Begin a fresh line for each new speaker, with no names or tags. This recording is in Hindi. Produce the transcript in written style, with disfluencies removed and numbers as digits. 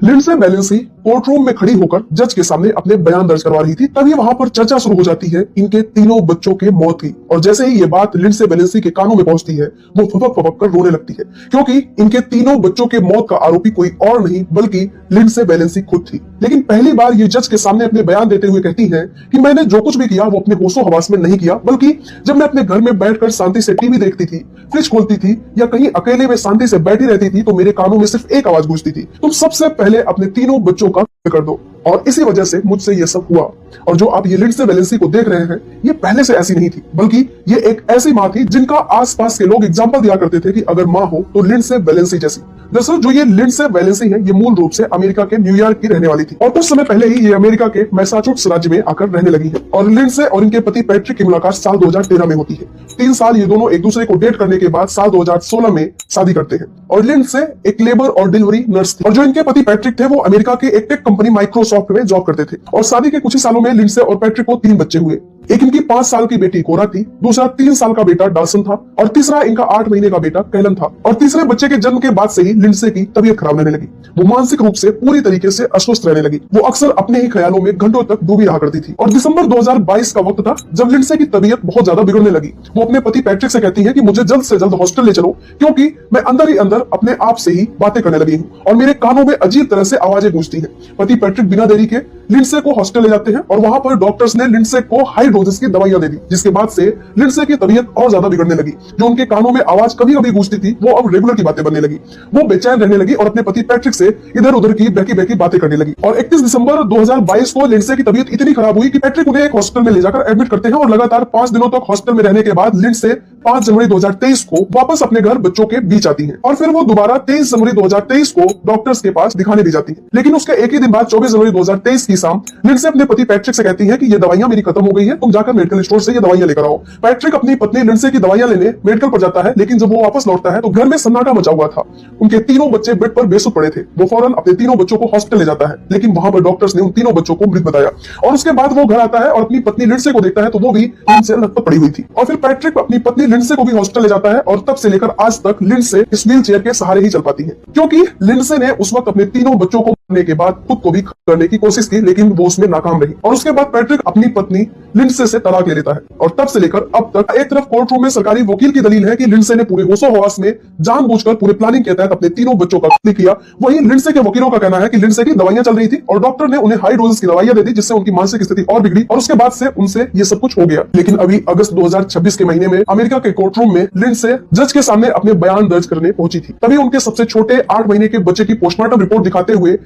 लिंडसे बेलेंसी कोर्ट रूम में खड़ी होकर जज के सामने अपने बयान दर्ज करवा रही थी। तभी वहां पर चर्चा शुरू हो जाती है इनके तीनों बच्चों के मौत की। और जैसे ही ये बात लिंडसे बेलेंसी के कानों में पहुंचती है, वो फपक फपक कर रोने लगती है, क्योंकि इनके तीनों बच्चों के मौत का आरोपी कोई और नहीं बल्कि लिंडसे बेलेंसी खुद थी। लेकिन पहली बार ये जज के सामने अपने बयान देते हुए कहती है कि मैंने जो कुछ भी किया वो अपने होशो हवास में नहीं किया, बल्कि जब मैं अपने घर में बैठकर शांति से टीवी देखती थी, फ्रिज खोलती थी या कहीं अकेले में शांति से बैठी रहती थी, तो मेरे कानों में सिर्फ एक आवाज गूंजती थी, तुम सबसे पहले अपने तीनों बच्चों का कर दो। और इसी वजह से मुझसे ये सब हुआ। और जो आप ये लिंडसे बेलेंसी को देख रहे हैं, ये पहले से ऐसी नहीं थी, बल्कि ये एक ऐसी माँ थी जिनका आसपास के लोग एग्जांपल दिया करते थे कि अगर माँ हो तो लिंडसे बेलेंसी जैसी। दरअसल जो ये लिंडसे बेलेंसी है, ये मूल रूप से अमेरिका के न्यूयॉर्क की रहने वाली थी और कुछ समय पहले ही ये अमेरिका के मैसाचुसेट्स राज्य में आकर रहने लगी है। और लिंडसे और इनके पति पैट्रिक की मुलाकात साल 2013 में होती है। 3 साल ये दोनों एक दूसरे को डेट करने के बाद साल 2016 में शादी करते हैं। और लिंडसे एक लेबर और डिलीवरी नर्स थी और जो इनके पति पैट्रिक थे वो अमेरिका के एक टेक कंपनी माइक्रोसॉफ्ट में जॉब करते थे। और शादी के कुछ ही सालों में लिंडसे और पैट्रिक को 3 बच्चे हुए। एक इनकी 5 साल की बेटी कोरा थी, दूसरा 3 साल का बेटा डाल्सन था और तीसरा इनका 8 महीने का बेटा कैलन था। और तीसरे बच्चे के जन्म के बाद से ही लिंडसे की तबीयत खराब रहने लगी। वो मानसिक रूप से पूरी तरीके से अस्वस्थ रहने लगी। वो अक्सर अपने ही ख्यालों में घंटों तक डूबी रहा करती थी। और दिसंबर 2022 का वक्त था जब लिंडसे की तबीयत बहुत ज्यादा बिगड़ने लगी। वो अपने पति पैट्रिक से कहती है कि मुझे जल्द से जल्द हॉस्पिटल ले चलो, क्योंकि मैं अंदर ही अंदर अपने आप से ही बातें करने लगी हूँ और मेरे कानों में अजीब तरह से आवाजें गूंजती हैं। पति पैट्रिक बिना देरी के लिंडसे को हॉस्पिटल ले जाते हैं और वहां पर डॉक्टर्स ने लिंडसे को हाई डोजेस की दवाइयां दे दी, जिसके बाद से लिंडसे की तबीयत और ज्यादा बिगड़ने लगी। जो उनके कानों में आवाज कभी कभी गूंजती थी, वो अब रेगुलर की बातें बनने लगी। वो बेचैन रहने लगी और अपने पति पैट्रिक से इधर उधर की बहकी बहकी बातें करने लगी। और 31 दिसंबर 2022 को लिंडसे की तबीयत इतनी खराब हुई कि पैट्रिक उन्हें एक हॉस्पिटल में ले जाकर एडमिट करते हैं और लगातार 5 दिनों तक हॉस्पिटल में रहने के बाद लिंडसे 5 जनवरी 2023 को वापस अपने घर बच्चों के बीच आती हैं। और फिर वो दोबारा 23 जनवरी 2023 को डॉक्टर्स के पास दिखाने भी जाती हैं। लेकिन उसके एक ही दिन बाद 24 जनवरी 2023 की शाम लिंडसे अपने पति पैट्रिक से कहती है कि ये दवाइयां मेरी खत्म हो गई है, तुम जाकर मेडिकल स्टोर से ये दवाइयां लेकर आओ। पैट्रिक अपनी पत्नी लिंडसे की दवाइयां लेने मेडिकल पर जाता है, लेकिन जब वो वापस लौटता है तो घर में सन्नाटा मचा हुआ था। उनके तीनों बच्चे बेड पर बेसुध पड़े थे। वो फौरन अपने तीनों बच्चों को हॉस्पिटल ले जाता है, लेकिन वहां पर डॉक्टर्स ने उन तीनों बच्चों को मृत बताया। और उसके बाद वो घर आता है और अपनी पत्नी लिंडसे को देखता है तो वो भी लिंडसे लटपट पड़ी हुई थी। और फिर पैट्रिक अपनी पत्नी लिंडसे को भी हॉस्पिटल ले जाता है और तब से लेकर आज तक लिंडसे इस व्हील चेयर के सहारे ही चल पाती है, क्योंकि लिंडसे ने उस वक्त अपने तीनों बच्चों को मरने के बाद खुद को भी करने की कोशिश की, लेकिन वो उसमें नाकाम रही। और उसके बाद पैट्रिक अपनी पत्नी लिंडसे से तलाक ले लेता है और तब से लेकर अब तक एक तरफ कोर्ट रूम में सरकारी वकील की दलील है कि लिंडसे ने पूरे होशो हवास में जानबूझकर पूरे प्लानिंग के तहत अपने तीनों बच्चों का कत्ल किया। वहीं लिंडसे के वकीलों का कहना है कि लिंडसे की दवाइयां चल रही थी और डॉक्टर ने उन्हें हाई डोजेस की दवाइयां दे दी, जिससे उनकी मानसिक स्थिति और बिगड़ी और उसके बाद से उनसे ये सब कुछ हो गया। लेकिन अभी अगस्त 2026 के महीने में अमेरिका के कोर्ट रूम में लिंडसे जज के सामने अपने बयान दर्ज करने पहुंची थी। तभी उनके सबसे छोटे 8 महीने के बच्चे की पोस्टमार्टम रिपोर्ट दिखाते हुए